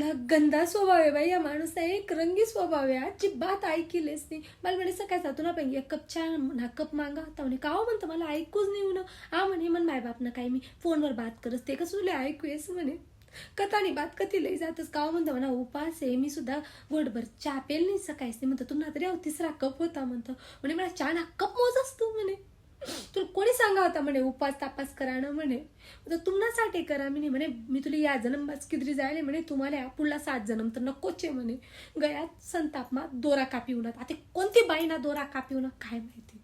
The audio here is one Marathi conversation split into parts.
कसला गंदा स्वभाव आहे बाई या माणूसचा, एक रंगी स्वभाव आहे, अजिबात ऐकिलेच नाही. मला म्हणे सकाळी जातो ना पण एक कप चहा ना कप मागा होता म्हणे. का म्हणतं मला ऐकूच नाही ना. हा म्हणे मन माय बाप ना काही मी फोनवर बात करत ते कसं तुला ऐकू येस म्हणे. कथानी बात कधी लई जातच. का म्हणतं म्हणा उपास आहे, मी सुद्धा गोडभर चहा पेल नाही सकाळीच नाही म्हणतं. तुम्हाला तरी तिसरा कप होता म्हणतं. म्हणे मला चहा ना कप मोज असतो म्हणे. तुला कोणी सांगा होता म्हणे उपास तापास करा ना म्हणे. तुम्हासाठी करा म्हणे मी तुला या जन्म किदरी जायले म्हणे, तुम्हाला या पुढला 7 जन्म तर नकोच आहे म्हणे. गयात संतापमा दोरा कापी उन्हात. आता कोणती बाई ना दोरा कापी उन्हा काय माहिती.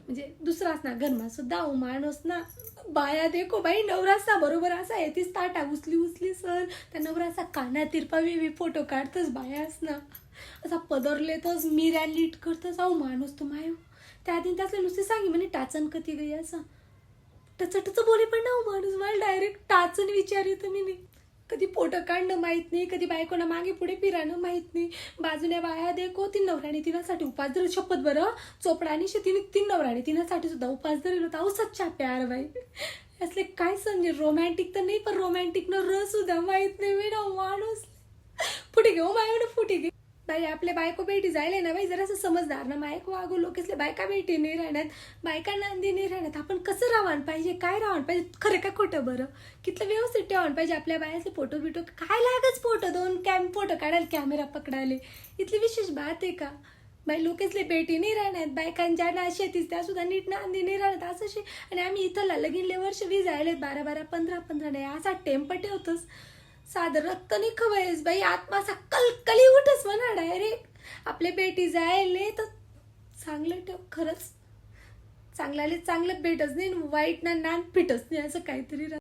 म्हणजे दुसराच ना घरमा सुद्धा माणूस ना बाया देखो बाई नवरासा बरोबर असा येतीस ताटा उचली सर त्या नवरासा काना तिरपावी फोटो काढतच बायास ना असा पदरलेतच मिऱ्या लीट करतच. अहो माणूस तो माय त्या दिन त्यातले नुसते सांगी म्हणे टाचन कधी गई असं टचटच बोले पण ना माणूस मला डायरेक्ट टाचन विचारित मी नाही. कधी फोटो काढणं माहित नाही, कधी बायकोना मागे पुढे फिराणं माहित नाही. बाजूने बाया देखो तीन नवऱ्याने तिनासाठी उपास धरला. शपथ बरं चोपडानी शेतीने 3 नवऱ्याने तिनासाठी सुद्धा उपास धरला होता. अहो सच्चा प्यार बाई असले काय समजे. रोमॅन्टिक तर नाही पण रोमॅन्टिक न रस सुद्धा माहित नाही मी ना माणूस. फुटे घे हो माझ्याकडे फुटे घे बाई. आपल्या बायको बेटी जायला ना बाई जरासं समजदार ना मायक वागू लोकेसले बायका बेटी नाही राहण्यात, बायका नांदी नाही राहण्यात. आपण कसं राहण पाहिजे, काय राहण पाहिजे, खरं का खोटं बरं, कितलं व्यवस्थित ठेवण पाहिजे. आपल्या बायाचे फोटो बिटो काय लागच फोटो 2 फोटो काढायला कॅमेरा पकडायला इथली विशेष बात आहे का बाई. लोकेसले बेटी नाही राहण्यात, बायकांच्या ना शेतीच त्या सुद्धा नीट नांदी नाही राहण्यात असं. आणि आम्ही इथं लगीनले वर्ष वीज जायलेत 12 15 नाही असा टेम्प ठेवतोस. साधं रक्त नाही खवयस बाई, आत्मा असा कलकली उठस म्हणा डायरेक्ट. आपले बेटी जायले तर चांगलं ठेव खरंच. चांगल्याले चांगलं भेटच नाही, वाईट ना नान फिटच नाही असं काहीतरी.